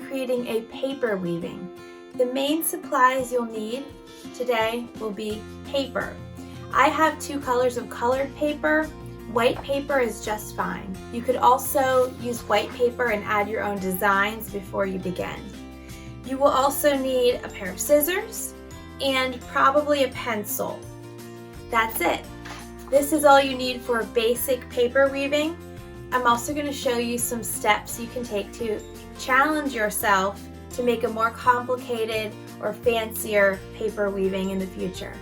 creating a paper weaving. The main supplies you'll need today will be paper. I have 2 colors of colored paper. White paper is just fine. You could also use white paper and add your own designs before you begin. You will also need a pair of scissors and probably a pencil. That's it. This is all you need for basic paper weaving. I'm also going to show you some steps you can take to challenge yourself to make a more complicated or fancier paper weaving in the future.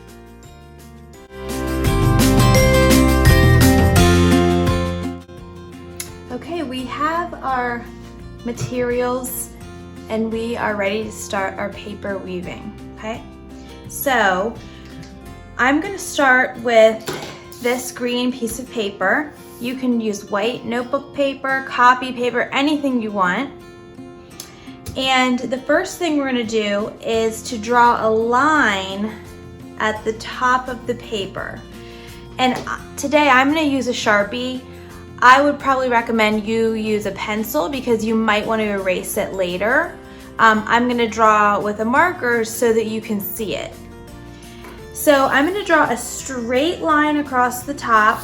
Okay, we have our materials and we are ready to start our paper weaving, okay? So I'm going to start with this green piece of paper. You can use white notebook paper, copy paper, anything you want. And the first thing we're going to do is to draw a line at the top of the paper. And today I'm going to use a Sharpie. I would probably recommend you use a pencil because you might want to erase it later. I'm going to draw with a marker so that you can see it. So I'm going to draw a straight line across the top.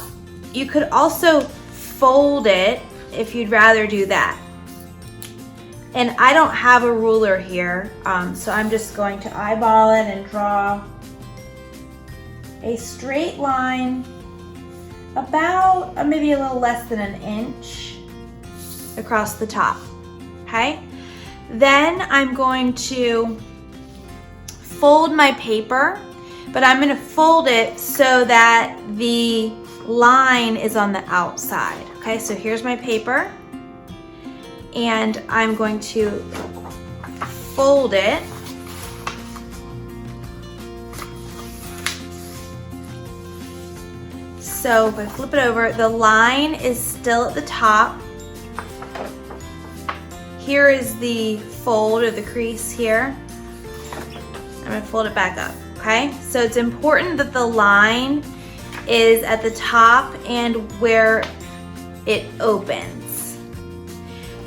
You could also fold it if you'd rather do that. And I don't have a ruler here, so I'm just going to eyeball it and draw a straight line about maybe a little less than an inch across the top, okay? Then I'm going to fold my paper, but I'm going to fold it so that the line is on the outside, okay? So here's my paper, and I'm going to fold it. So if I flip it over, the line is still at the top. Here is the fold or the crease here. I'm going to fold it back up, okay? So it's important that the line is at the top and where it opens.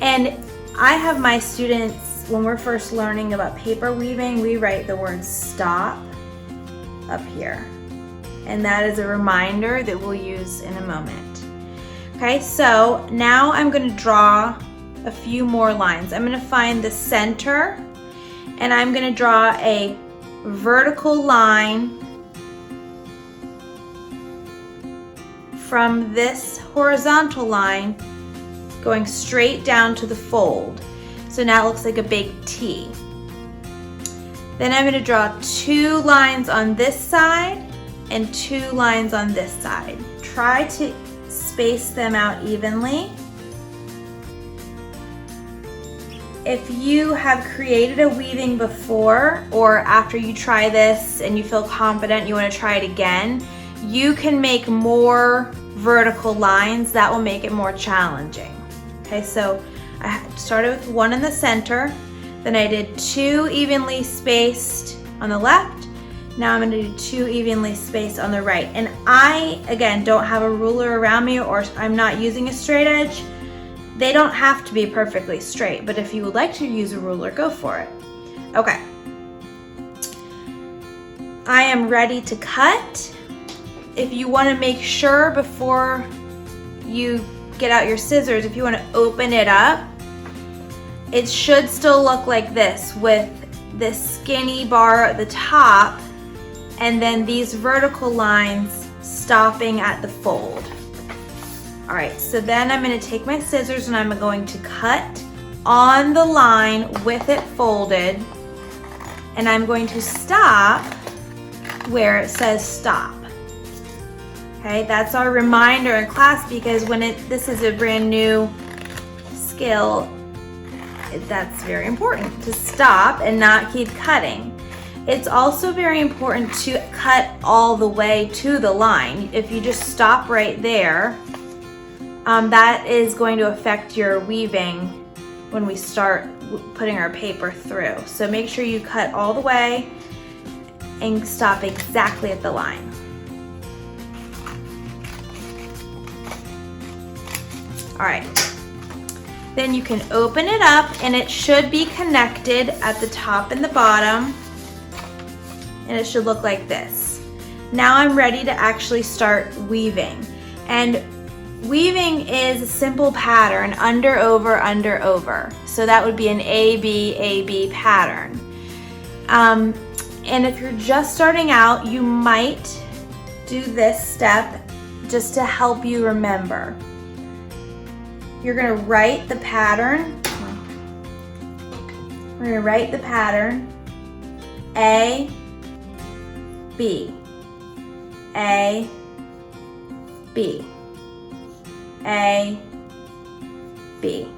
And I have my students, when we're first learning about paper weaving, we write the word stop up here. And that is a reminder that we'll use in a moment. Okay, so now I'm going to draw a few more lines. I'm going to find the center and I'm going to draw a vertical line from this horizontal line going straight down to the fold. So now it looks like a big T. Then I'm going to draw 2 lines on this side and 2 lines on this side. Try to space them out evenly. If you have created a weaving before, or after you try this and you feel confident you want to try it again, you can make more vertical lines. That will make it more challenging. Okay, so I started with 1 in the center, then I did 2 evenly spaced on the left. Now I'm going to do 2 evenly spaced on the right. And I, again, don't have a ruler around me, or I'm not using a straight edge. They don't have to be perfectly straight, but if you would like to use a ruler, go for it. Okay. I am ready to cut. If you want to make sure before you get out your scissors, if you want to open it up, it should still look like this with this skinny bar at the top and then these vertical lines stopping at the fold. All right, so then I'm going to take my scissors and I'm going to cut on the line with it folded, and I'm going to stop where it says stop. Okay, that's our reminder in class, because when this is a brand new skill, that's very important to stop and not keep cutting. It's also very important to cut all the way to the line. If you just stop right there, that is going to affect your weaving when we start putting our paper through. So make sure you cut all the way and stop exactly at the line. All right, Then you can open it up and it should be connected at the top and the bottom. And it should look like this. Now I'm ready to actually start weaving. And weaving is a simple pattern, under, over, under, over. So that would be an A, B pattern. And if you're just starting out, you might do this step just to help you remember. You're gonna write the pattern. We're gonna write the pattern A, B, A, B, A, B.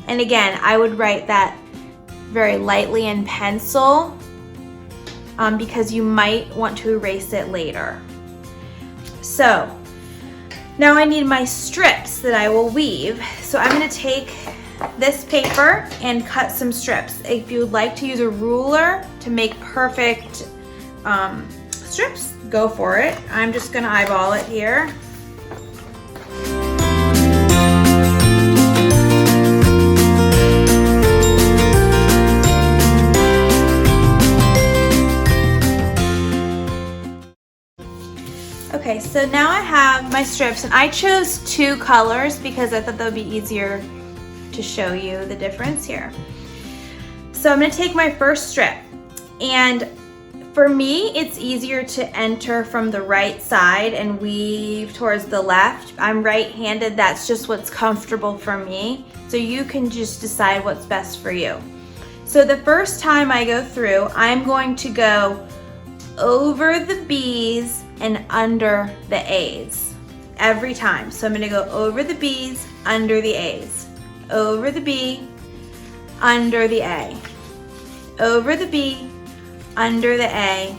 And again, I would write that very lightly in pencil because you might want to erase it later. So now I need my strips that I will weave. So I'm going to take this paper and cut some strips. If you would like to use a ruler to make perfect strips, go for it. I'm just going to eyeball it here. Okay, so now I have my strips, and I chose 2 colors because I thought that would be easier to show you the difference here. So I'm going to take my first strip, and for me it's easier to enter from the right side and weave towards the left. I'm right-handed, that's just what's comfortable for me, so you can just decide what's best for you. So the first time I go through, I'm going to go over the B's and under the A's every time. So I'm going to go over the B's, under the A's, over the B, under the A, over the B, under the A,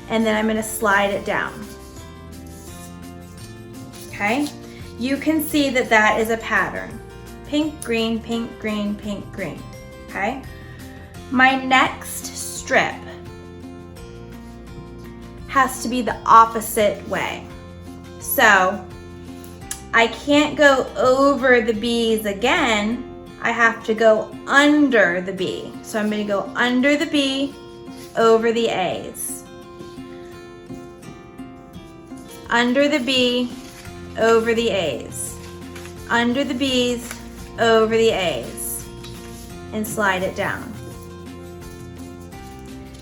and then I'm going to slide it down. Okay, you can see that that is a pattern. Pink, green, pink, green, pink, green. Okay, my next strip has to be the opposite way. So I can't go over the B's again, I have to go under the B. So I'm going to go under the B, over the A's. Under the B, over the A's. Under the B's, over the A's. And slide it down.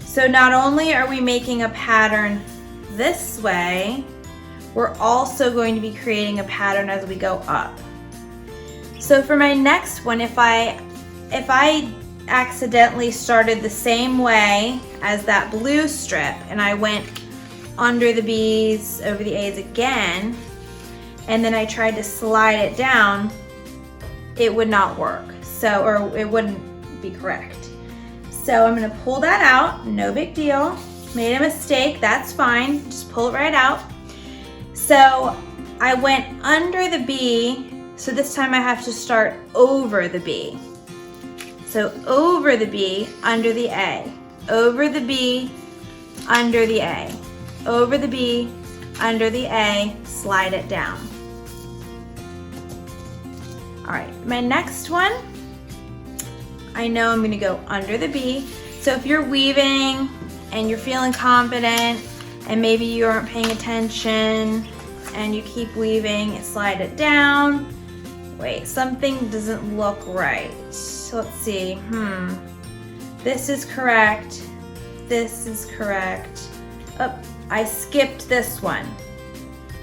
So not only are we making a pattern this way, we're also going to be creating a pattern as we go up. So for my next one, if I accidentally started the same way as that blue strip and I went under the B's, over the A's again, and then I tried to slide it down, it would not work. So, or it wouldn't be correct. So I'm going to pull that out, no big deal. Made a mistake, that's fine, just pull it right out. So I went under the B, so this time I have to start over the B. So over the B, under the A, over the B, under the A, over the B, under the A, slide it down. All right, my next one, I know I'm gonna go under the B. So if you're weaving and you're feeling confident and maybe you aren't paying attention and you keep weaving and slide it down. Wait, something doesn't look right. So let's see, this is correct. This is correct. Oh, I skipped this one.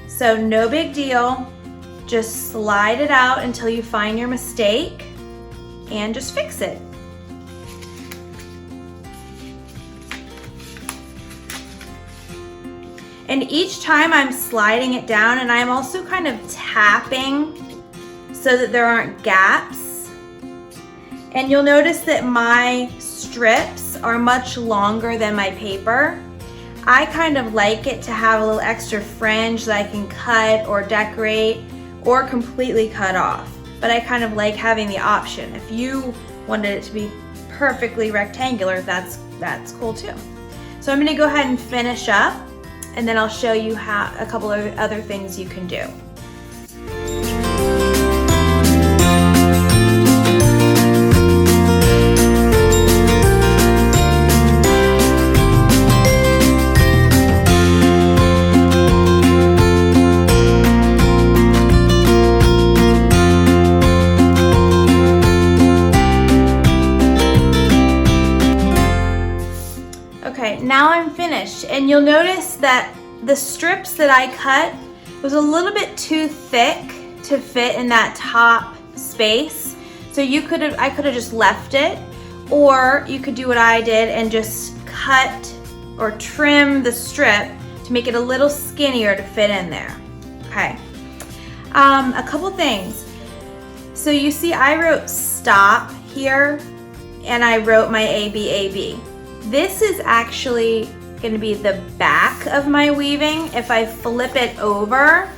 So no big deal. Just slide it out until you find your mistake and just fix it. And each time I'm sliding it down, and I'm also kind of tapping so that there aren't gaps. And you'll notice that my strips are much longer than my paper. I kind of like it to have a little extra fringe that I can cut or decorate or completely cut off. But I kind of like having the option. If you wanted it to be perfectly rectangular, that's cool too. So I'm gonna go ahead and finish up, and then I'll show you how a couple of other things you can do. that the strips that I cut was a little bit too thick to fit in that top space. So I could have just left it, or you could do what I did and just cut or trim the strip to make it a little skinnier to fit in there. Okay. A couple things. So you see I wrote stop here and I wrote my ABAB. This is actually going to be the back of my weaving. If I flip it over,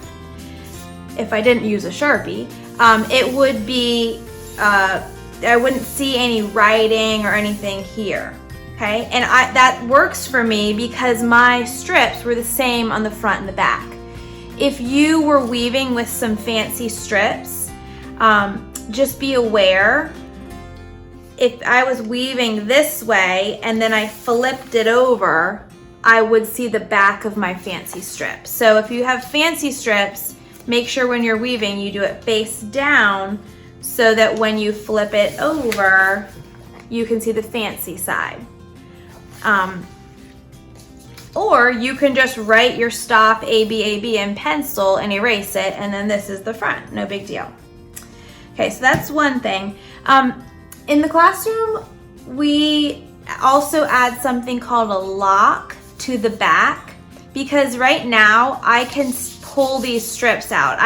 if I didn't use a Sharpie, it would be, I wouldn't see any writing or anything here. Okay, and that works for me because my strips were the same on the front and the back. If you were weaving with some fancy strips, just be aware, if I was weaving this way and then I flipped it over, I would see the back of my fancy strips. So if you have fancy strips, make sure when you're weaving you do it face down so that when you flip it over, you can see the fancy side. Or you can just write your stop ABAB in pencil and erase it, and then this is the front, no big deal. Okay, so that's one thing. In the classroom, we also add something called a lock to the back, because right now I can pull these strips out.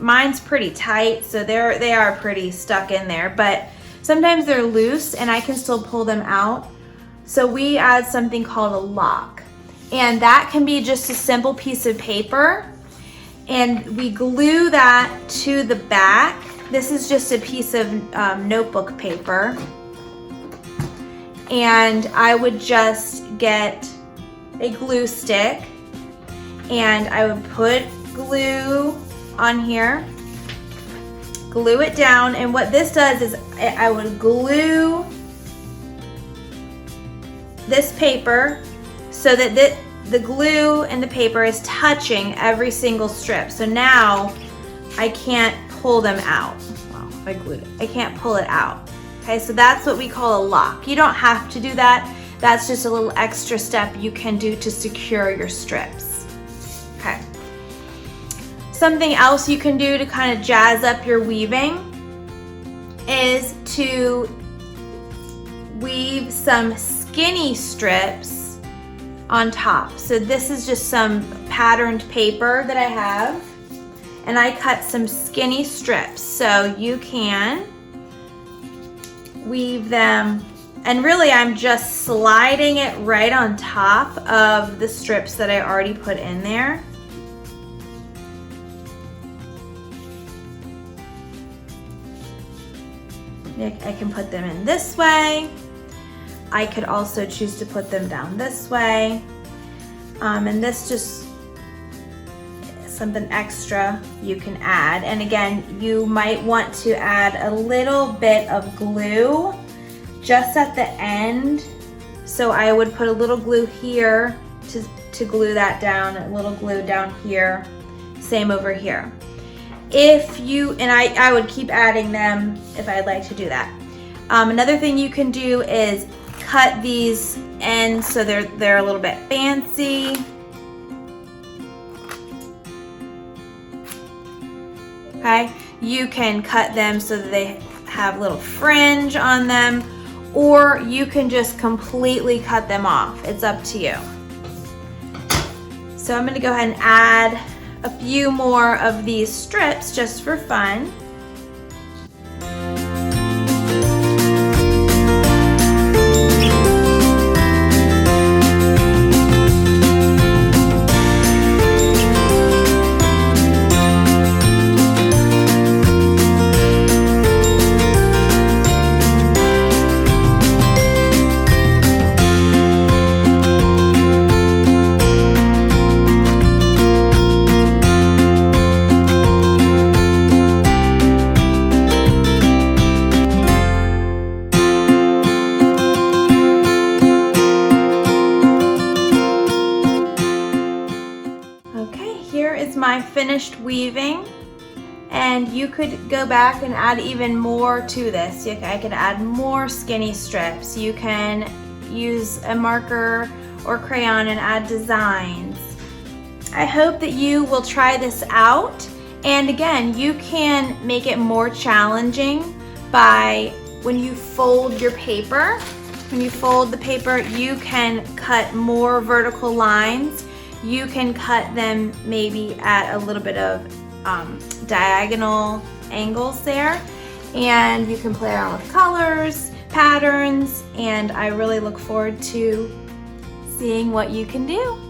Mine's pretty tight, so they are pretty stuck in there, but sometimes they're loose and I can still pull them out. So we add something called a lock, and that can be just a simple piece of paper, and we glue that to the back. This is just a piece of notebook paper, and I would just get a glue stick and I would put glue on here, glue it down, and what this does is I would glue this paper so that the glue and the paper is touching every single strip. So now I can't pull them out. Well, if I glued it, I can't pull it out. Okay, so that's what we call a lock. You don't have to do that. That's just a little extra step you can do to secure your strips. Okay. Something else you can do to kind of jazz up your weaving is to weave some skinny strips on top. So this is just some patterned paper that I have, and I cut some skinny strips. So you can weave them, and really I'm just sliding it right on top of the strips that I already put in there. I can put them in this way. I could also choose to put them down this way. And this just something extra you can add. And again, you might want to add a little bit of glue just at the end. So I would put a little glue here to glue that down, a little glue down here, same over here. I would keep adding them if I'd like to do that. Another thing you can do is cut these ends so they're a little bit fancy. Okay, you can cut them so that they have little fringe on them, or you can just completely cut them off. It's up to you. So I'm going to go ahead and add a few more of these strips just for fun. My finished weaving, and you could go back and add even more to this. I could add more skinny strips. You can use a marker or crayon and add designs. I hope that you will try this out. And again, you can make it more challenging by when you fold your paper. When you fold the paper, you can cut more vertical lines. You can cut them maybe at a little bit of diagonal angles there. And you can play around with colors, patterns, and I really look forward to seeing what you can do.